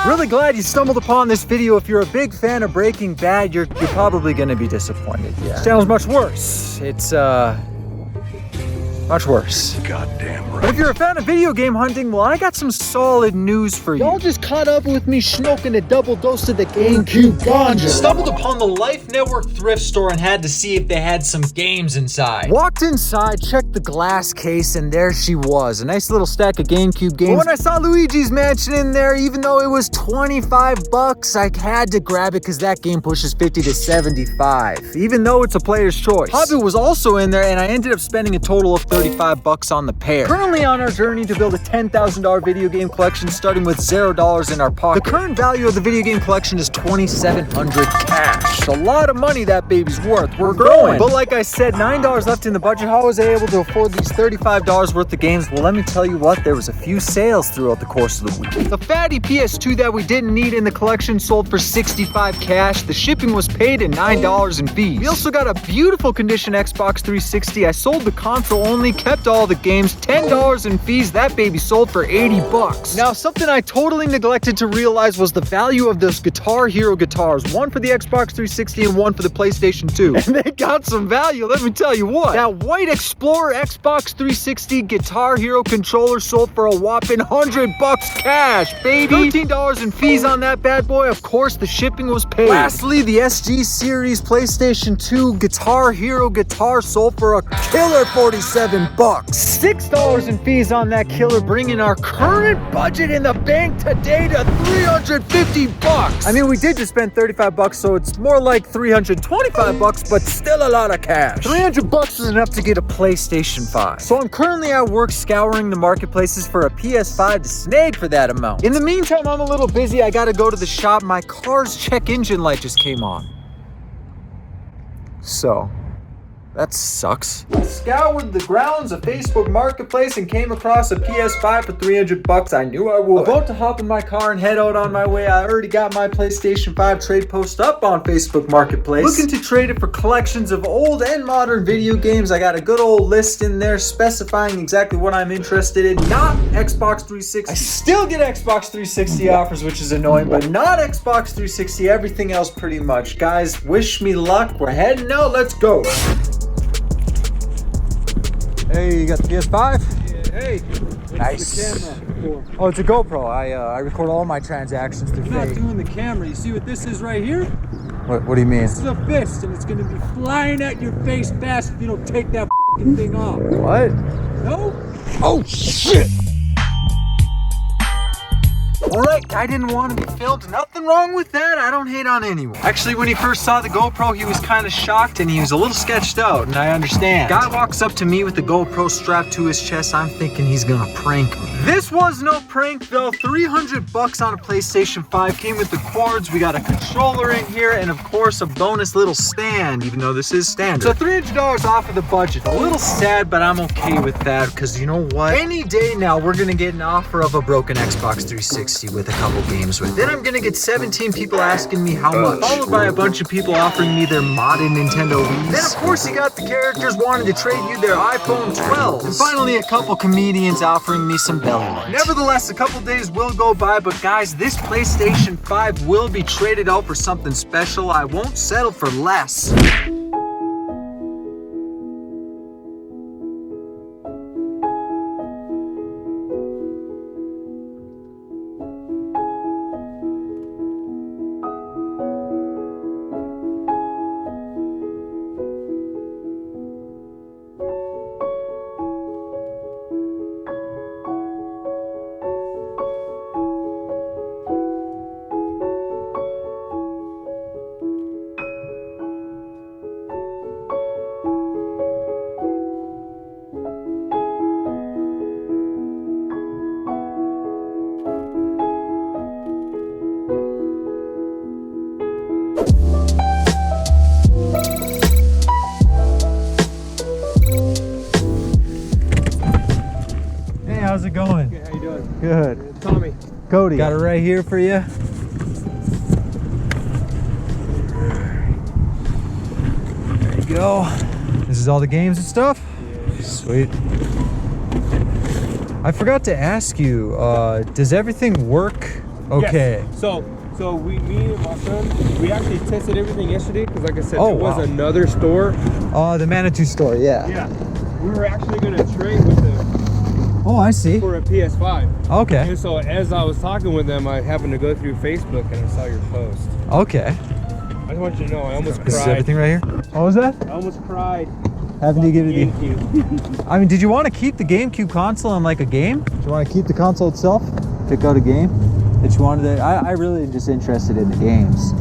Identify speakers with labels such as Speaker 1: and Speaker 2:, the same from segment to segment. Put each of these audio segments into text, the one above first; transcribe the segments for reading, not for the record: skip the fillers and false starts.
Speaker 1: Really glad you stumbled upon this video. If you're a big fan of Breaking Bad, you're probably gonna be disappointed. Yeah. This channel's much worse. It's much worse.
Speaker 2: Goddamn right.
Speaker 1: But if you're a fan of video game hunting, well, I got some solid news for you. Y'all just caught up with me smoking a double dose of the GameCube ganja.
Speaker 3: Stumbled upon the Life Network thrift store and had to see if they had some games inside.
Speaker 1: Walked inside, checked the glass case, and there she was. A nice little stack of GameCube games. But when I saw Luigi's Mansion in there, even though it was 25 bucks, I had to grab it because that game pushes 50 to 75, even though it's a player's choice. Hobbit was also in there, and I ended up spending a total of 35 bucks on the pair. Currently on our journey to build a $10,000 video game collection, starting with $0 in our pocket. The current value of the video game collection is $2,700 cash. A lot of money that baby's worth. We're growing. But like I said, $9 left in the budget. How was I able to afford these $35 worth of games? Well, let me tell you what, there was a few sales throughout the course of the week. The fatty PS2 that we didn't need in the collection sold for $65 cash. The shipping was paid at $9 in fees. We also got a beautiful condition Xbox 360. I sold the console only, kept all the games, $10 in fees. That baby sold for 80 bucks. Now, something I totally neglected to realize was the value of those Guitar Hero guitars. One for the Xbox 360 and one for the PlayStation 2. And they got some value, let me tell you what. That white Explorer Xbox 360 Guitar Hero controller sold for a whopping 100 bucks cash, baby. $13 in fees on that bad boy. Of course, the shipping was paid. Lastly, the SG Series PlayStation 2 Guitar Hero guitar sold for a killer 47 bucks. $6 in fees on that killer, bringing our current budget in the bank today to 350 bucks. I mean, we did just spend 35 bucks, so it's more like 325 bucks, but still a lot of cash. 300 bucks is enough to get a PlayStation 5. So I'm currently at work scouring the marketplaces for a PS5 to snag for that amount. In the meantime, I'm a little busy. I gotta go to the shop. My car's check engine light just came on. So that sucks. I scoured the grounds of Facebook Marketplace and came across a PS5 for 300 bucks. I knew I would. About to hop in my car and head out on my way. I already got my PlayStation 5 trade post up on Facebook Marketplace. Looking to trade it for collections of old and modern video games. I got a good old list in there specifying exactly what I'm interested in. Not Xbox 360. I still get Xbox 360 offers, which is annoying, but not Xbox 360. Everything else pretty much. Guys, wish me luck. We're heading out. Let's go. Hey, you got the PS5?
Speaker 4: Yeah, hey.
Speaker 1: Nice.
Speaker 4: The camera for?
Speaker 1: Oh, it's a GoPro. I record all my transactions through
Speaker 4: I'm not
Speaker 1: Fake.
Speaker 4: doing the camera. You see what this is right here?
Speaker 1: What do you mean?
Speaker 4: This is a fist, and it's going to be flying at your face fast if you don't take that fucking thing off.
Speaker 1: What?
Speaker 4: No?
Speaker 1: Oh, shit! Alright, guy didn't want to be filmed. Nothing wrong with that. I don't hate on anyone. Actually, when he first saw the GoPro, he was kind of shocked and he was a little sketched out, and I understand. Guy walks up to me with the GoPro strapped to his chest. I'm thinking he's gonna prank me. This was no prank though. 300 bucks on a PlayStation 5. Came with the cords. We got a controller in here and of course a bonus little stand, even though this is standard. So $300 off of the budget. A little sad, but I'm okay with that because you know what? Any day now, we're gonna get an offer of a broken Xbox 360 with a couple games with. Then I'm gonna get 17 people asking me how much, followed by a bunch of people offering me their modded Nintendo Wii's. Then of course you got the characters wanting to trade you their iPhone 12. And finally a couple comedians offering me some belly lights. Nevertheless, a couple days will go by, but guys, this PlayStation 5 will be traded out for something special. I won't settle for less. How's it going?
Speaker 4: Good, how you doing?
Speaker 1: Good.
Speaker 4: Tommy.
Speaker 1: Cody. Got it right here for you. There you go. This is all the games and stuff?
Speaker 4: Yeah.
Speaker 1: Sweet. I forgot to ask you, does everything work Okay.
Speaker 2: Yes. So me and my son, we actually tested everything yesterday because, like I said,
Speaker 1: Oh,
Speaker 2: there was
Speaker 1: wow.
Speaker 2: another store.
Speaker 1: Oh, the Manitou store, yeah.
Speaker 2: Yeah. We were actually gonna trade with them
Speaker 1: Oh, I see.
Speaker 2: for a PS5.
Speaker 1: Okay.
Speaker 2: And so as I was talking with them, I happened to go through Facebook and I saw your post.
Speaker 1: Okay.
Speaker 2: I just want you to know, I almost
Speaker 1: This is
Speaker 2: cried.
Speaker 1: everything right here? What was that?
Speaker 2: I almost cried.
Speaker 1: Having to give it the...
Speaker 2: GameCube.
Speaker 1: I mean, did you want to keep the GameCube console in like a game? Do you want to keep the console itself? Pick out a game that you wanted to... I really just interested in the games.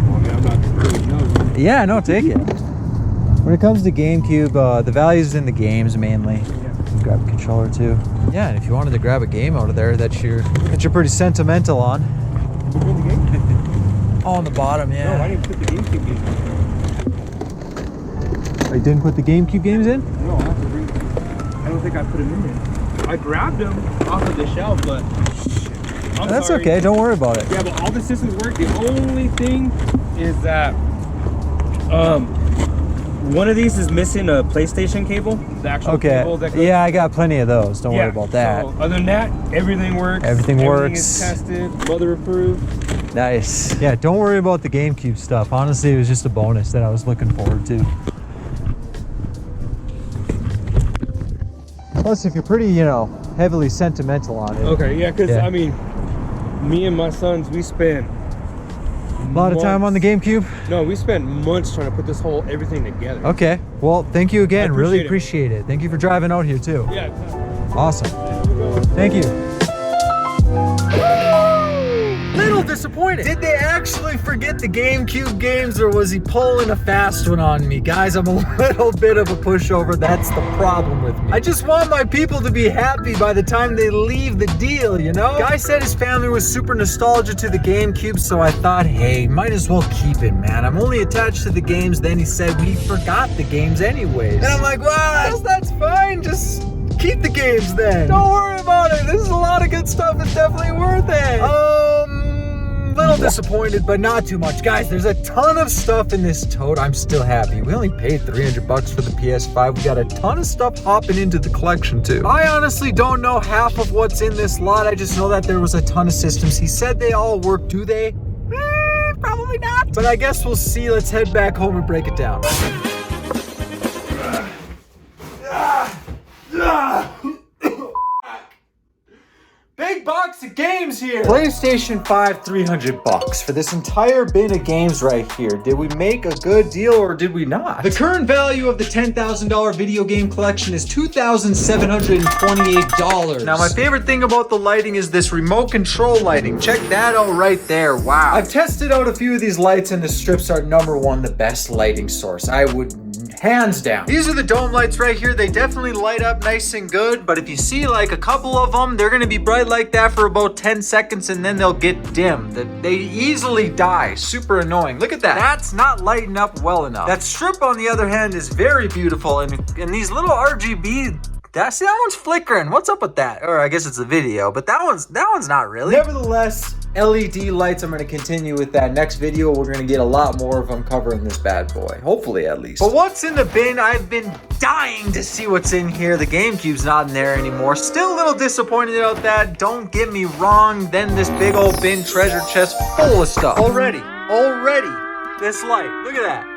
Speaker 2: Well, I mean, I'm not really nosy.
Speaker 1: Yeah, no, take it. When it comes to GameCube, the value's in the games mainly.
Speaker 2: Yeah.
Speaker 1: Grab a controller too. Yeah, and if you wanted to grab a game out of there that you're pretty sentimental on.
Speaker 2: You put the GameCube?
Speaker 1: Oh, on the bottom, yeah.
Speaker 2: No, I didn't put the GameCube games in.
Speaker 1: I didn't put the GameCube games in?
Speaker 2: No, I have to bring them. I don't think I put them in there. I grabbed them off of the shelf, but I'm
Speaker 1: That's
Speaker 2: sorry.
Speaker 1: okay, don't worry about it.
Speaker 2: Yeah, but all the systems work. The only thing is that one of these is missing a PlayStation cable. The actual
Speaker 1: Okay.
Speaker 2: cable that goes.
Speaker 1: Yeah, I got plenty of those. Don't worry about that.
Speaker 2: So other than that, everything works.
Speaker 1: Everything works.
Speaker 2: is tested, mother approved.
Speaker 1: Nice. Yeah, don't worry about the GameCube stuff. Honestly, it was just a bonus that I was looking forward to. Plus, if you're pretty, heavily sentimental on it.
Speaker 2: Okay, yeah, because
Speaker 1: Yeah.
Speaker 2: I mean, me and my sons, we spent
Speaker 1: A lot of time on the GameCube?
Speaker 2: No, we spent months trying to put this whole everything together.
Speaker 1: Okay. Well, thank you again.
Speaker 2: I
Speaker 1: Really
Speaker 2: appreciate
Speaker 1: appreciate it. Thank you for driving out here too.
Speaker 2: Yeah.
Speaker 1: Awesome. Thank you. Little disappointed. Did they actually forget the GameCube games, or was he pulling a fast one on me? Guys, I'm a little bit of a pushover. That's the problem with me. I just want my people to be happy by the time they leave the deal, Guy said his family was super nostalgic to the GameCube, so I thought, hey, might as well keep it, man. I'm only attached to the games. Then he said we forgot the games anyways. And I'm like, well, that's fine. Just keep the games then. Don't worry about it. This is a lot of good stuff. It's definitely worth it. Little disappointed, but not too much. Guys, there's a ton of stuff in this tote. I'm still happy. We only paid $300 for the PS5. We got a ton of stuff hopping into the collection too. I honestly don't know half of what's in this lot. I just know that there was a ton of systems. He said they all work. Do they? Probably not. But I guess we'll see. Let's head back home and break it down. Big box of games here. PlayStation 5, $300 for this entire bin of games right here. Did we make a good deal or did we not? The current value of the $10,000 video game collection is $2,728. Now, my favorite thing about the lighting is this remote control lighting. Check that out right there. Wow. I've tested out a few of these lights and the strips are #1, the best lighting source. I would hands down. These are the dome lights right here. They definitely light up nice and good, but if you see like a couple of them, they're gonna be bright like that for about 10 seconds and then they'll get dim. They easily die. Super annoying. Look at that. That's not lighting up well enough. That strip on the other hand is very beautiful, and these little RGB, see, that one's flickering. What's up with that? Or I guess it's the video, but that one's not really. Nevertheless, LED lights, I'm going to continue with that. Next video, we're going to get a lot more of them covering this bad boy. Hopefully, at least. But what's in the bin? I've been dying to see what's in here. The GameCube's not in there anymore. Still a little disappointed about that. Don't get me wrong. Then this big old bin treasure chest full of stuff. Already, this light. Look at that.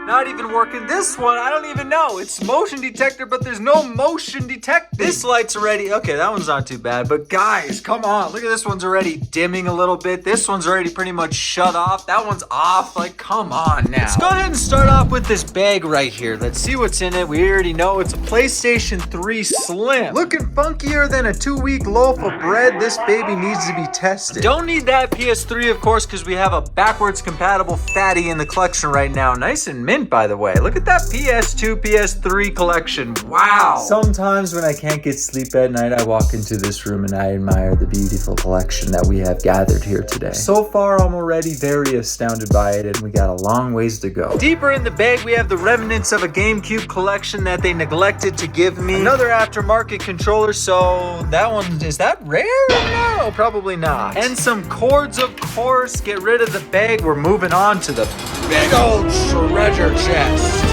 Speaker 1: Not even working. This one, I don't even know. It's motion detector, but there's no motion detector. This light's already, okay, that one's not too bad. But guys, come on. Look at this one's already dimming a little bit. This one's already pretty much shut off. That one's off. Like, come on now. Let's go ahead and start off with this bag right here. Let's see what's in it. We already know it's a PlayStation 3 Slim. Looking funkier than a 2-week loaf of bread. This baby needs to be tested. Don't need that PS3, of course, because we have a backwards compatible fatty in the collection right now. Nice and mint, by the way. Look at that PS2, PS3 collection. Wow. Sometimes when I can't get sleep at night, I walk into this room and I admire the beautiful collection that we have gathered here today. So far, I'm already very astounded by it, and we got a long ways to go. Deeper in the bag, we have the remnants of a GameCube collection that they neglected to give me. Another aftermarket controller, so that one, is that rare? No, probably not. And some cords, of course. Get rid of the bag. We're moving on to the big old treasure chest.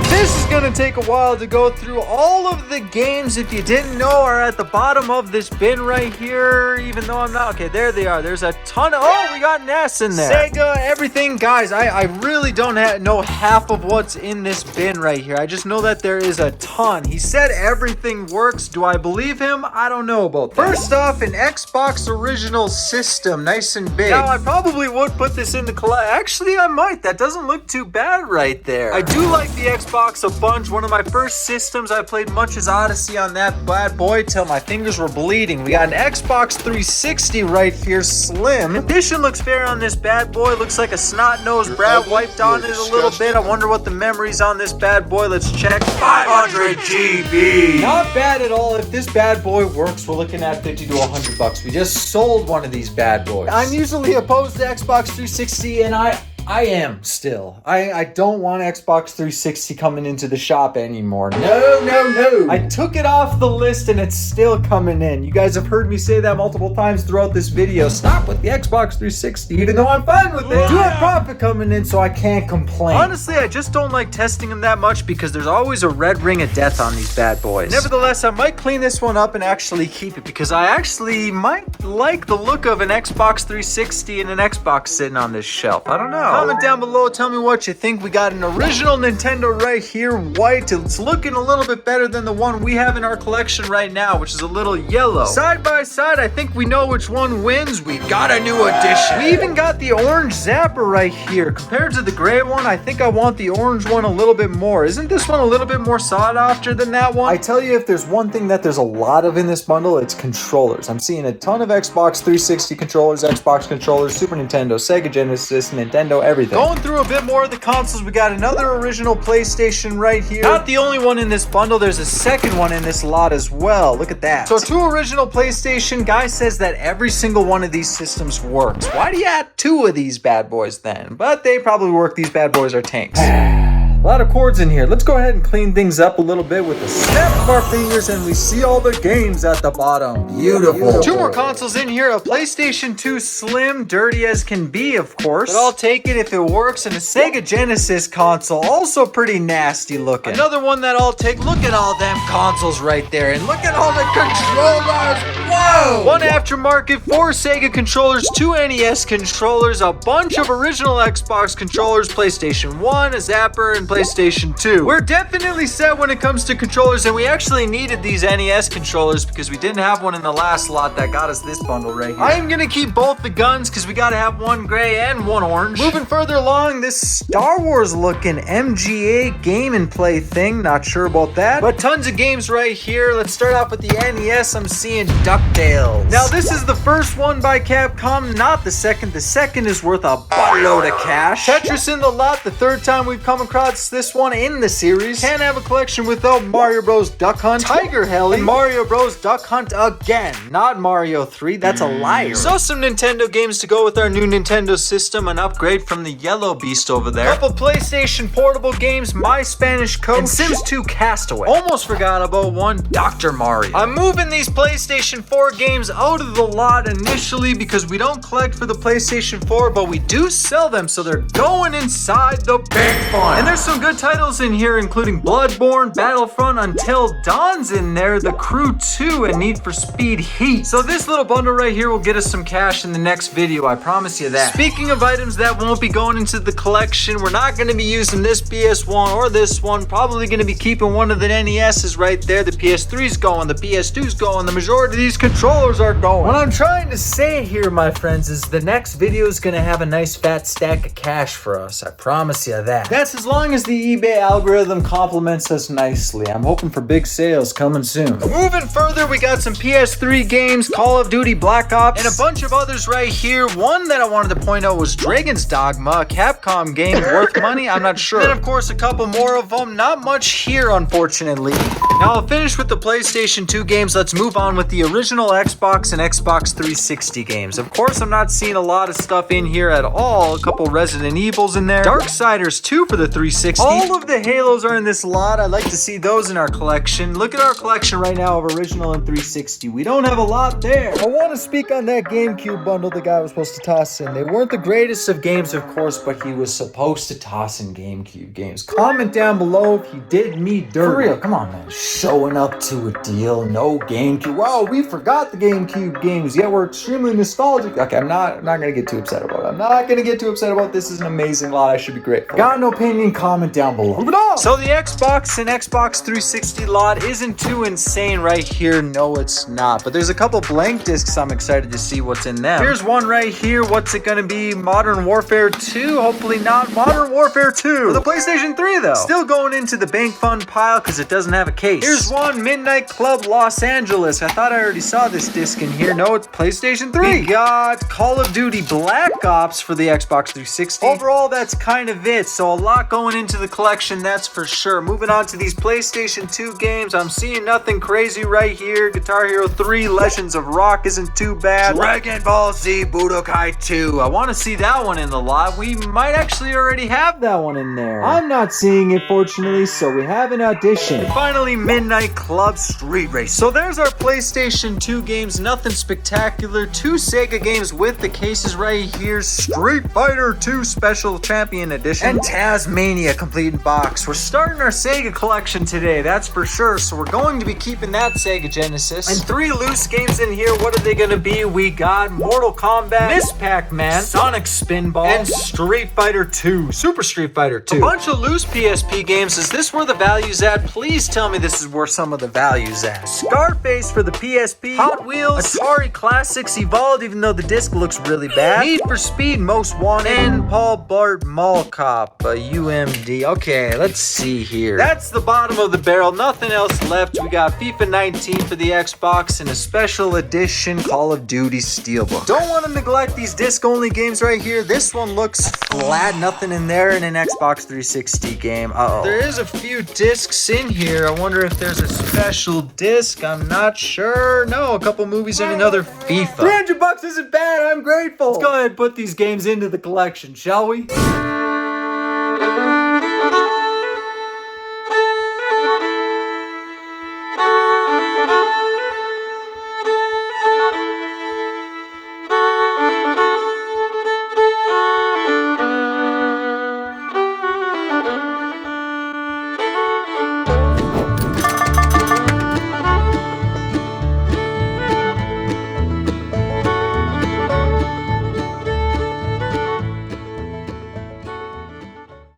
Speaker 1: This is gonna take a while to go through all of the games, if you didn't know, are at the bottom of this bin right here, even though I'm not. Okay, there they are. There's a ton of, oh, we got NES in there. Sega, everything. Guys, I really don't know half of what's in this bin right here. I just know that there is a ton. He said everything works. Do I believe him? I don't know about that. First off, an Xbox original system, nice and big. Now, I probably would put this in the collection. Actually, I might. That doesn't look too bad right there. I do like the Xbox a bunch. One of my first systems, I played Munch's Odyssey on that bad boy till my fingers were bleeding. We got an Xbox 360 right here, slim. Condition looks fair on this bad boy. Looks like a snot-nosed Brad wiped on it a little bit. I wonder what the memory's on this bad boy. Let's check. 500 GB. Not bad at all. If this bad boy works, we're looking at 50 to 100 bucks. We just sold one of these bad boys. I'm usually opposed to Xbox 360, and I am still. I don't want Xbox 360 coming into the shop anymore. No. I took it off the list and it's still coming in. You guys have heard me say that multiple times throughout this video. Stop with the Xbox 360, even though I'm fine with it. Do have profit coming in, so I can't complain. Honestly, I just don't like testing them that much because there's always a red ring of death on these bad boys. Nevertheless, I might clean this one up and actually keep it because I actually might like the look of an Xbox 360 and an Xbox sitting on this shelf. I don't know. Comment down below, tell me what you think. We got an original Nintendo right here, white. It's looking a little bit better than the one we have in our collection right now, which is a little yellow. Side by side, I think we know which one wins. We got a new edition. We even got the orange Zapper right here. Compared to the gray one, I think I want the orange one a little bit more. Isn't this one a little bit more sought after than that one? I tell you, if there's one thing that there's a lot of in this bundle, it's controllers. I'm seeing a ton of Xbox 360 controllers, Xbox controllers, Super Nintendo, Sega Genesis, Nintendo, everything. Going through a bit more of the consoles, we got another original PlayStation right here. Not the only one in this bundle, there's a second one in this lot as well. Look at that. So 2 original PlayStation. Guy says that every single one of these systems works. Why do you add 2 of these bad boys then? But they probably work. These bad boys are tanks. A lot of cords in here. Let's go ahead and clean things up a little bit with the snap of our fingers, and we see all the games at the bottom. Beautiful. 2 more consoles in here. A PlayStation 2 Slim, dirty as can be, of course. But I'll take it if it works. And a Sega Genesis console, also pretty nasty looking. Another one that I'll take. Look at all them consoles right there, and look at all the controllers. Whoa! 1 aftermarket, 4 Sega controllers, 2 NES controllers, a bunch of original Xbox controllers, PlayStation 1, a Zapper, and PlayStation 2. We're definitely set when it comes to controllers, and we actually needed these NES controllers because we didn't have one in the last lot that got us this bundle right here. I am gonna keep both the guns because we gotta have 1 gray and 1 orange. Moving further along, this Star Wars looking MGA game and play thing. Not sure about that, but tons of games right here. Let's start off with the NES. I'm seeing DuckTales. Now this is the first one by Capcom, not the second. The second is worth a buttload of cash. Tetris in the lot, the 3rd time we've come across this one in the series. Can't have a collection without Mario Bros. Duck Hunt, Tiger Heli, and Mario Bros. Duck Hunt again. Not Mario 3, that's a liar. So some Nintendo games to go with our new Nintendo system, an upgrade from the yellow beast over there. Couple PlayStation portable games, My Spanish Coach, and Sims 2 Castaway. Almost forgot about one, Dr. Mario. I'm moving these PlayStation 4 games out of the lot initially because we don't collect for the PlayStation 4, but we do sell them, so they're going inside the big fun. And there's some good titles in here, including Bloodborne, Battlefront, Until Dawn's in there, The Crew 2, and Need for Speed Heat. So this little bundle right here will get us some cash in the next video, I promise you that. Speaking of items that won't be going into the collection, we're not going to be using this PS1 or this one. Probably going to be keeping one of the NES's right there. The PS3's going, the PS2's going, the majority of these controllers are going. What I'm trying to say here, my friends, is the next video is going to have a nice fat stack of cash for us. I promise you that. That's as long as the eBay algorithm compliments us nicely. I'm hoping for big sales coming soon. Moving further, we got some PS3 games, Call of Duty Black Ops, and a bunch of others right here. One that I wanted to point out was Dragon's Dogma, a Capcom game worth money, I'm not sure. Then of course a couple more of them, not much here unfortunately. Now I'll finish with the PlayStation 2 games. Let's move on with the original Xbox and Xbox 360 games. Of course, I'm not seeing a lot of stuff in here at all. A couple Resident Evils in there. Darksiders 2 for the 360. All of the Halos are in this lot. I'd like to see those in our collection. Look at our collection right now of original and 360. We don't have a lot there. I want to speak on that GameCube bundle the guy was supposed to toss in. They weren't the greatest of games, of course, but he was supposed to toss in GameCube games. Comment down below if he did me dirty. For real, come on, man. Showing up to a deal, no GameCube. Wow, we forgot the GameCube games, yet we're extremely nostalgic. Okay, I'm not gonna get too upset about it. I'm not gonna get too upset about this. Is an amazing lot. I should be grateful. Got an opinion? Comment down below. So the Xbox and Xbox 360 lot isn't too insane right here. No, it's not. But there's a couple blank discs I'm excited to see what's in them. Here's one right here. What's it gonna be? Modern Warfare 2? Hopefully not Modern Warfare 2. For the PlayStation 3 though. Still going into the bank fund pile because it doesn't have a case. Here's one, Midnight Club Los Angeles. I thought I already saw this disc in here. No, it's PlayStation 3. We got Call of Duty Black Ops for the Xbox 360. Overall, that's kind of it. So a lot going into the collection, that's for sure. Moving on to these PlayStation 2 games. I'm seeing nothing crazy right here. Guitar Hero 3, Legends of Rock isn't too bad. Dragon Ball Z Budokai 2. I want to see that one in the lot. We might actually already have that one in there. I'm not seeing it, fortunately, so we have an audition. And finally, Midnight Club Street Race. So there's our PlayStation 2 games. Nothing spectacular. 2 Sega games with the cases right here. Street Fighter 2 Special Champion Edition. And Tasmania Complete in Box. We're starting our Sega collection today, that's for sure. So we're going to be keeping that Sega Genesis. And 3 loose games in here. What are they going to be? We got Mortal Kombat, Miss Pac-Man, Sonic Spinball, and Street Fighter 2. Super Street Fighter 2. A bunch of loose PSP games. Is this where the value's at? Please tell me this is where some of the value's at. Scarface for the PSP. Hot Wheels, Atari Classics Evolved, even though the disc looks really bad. Need for Speed Most Wanted, and Paul Blart Mall Cop, UMD. Okay, let's see here. That's the bottom of the barrel. Nothing else left. We got FIFA 19 for the Xbox and a special edition Call of Duty Steelbook. Don't want to neglect these disc-only games right here. This one looks flat. Nothing in there in an Xbox 360 game. Uh-oh. There is a few discs in here. I wonder if there's a special disc. I'm not sure. No, a couple movies and another FIFA. $300 isn't bad. I'm grateful. Let's go ahead and put these games into the collection, shall we?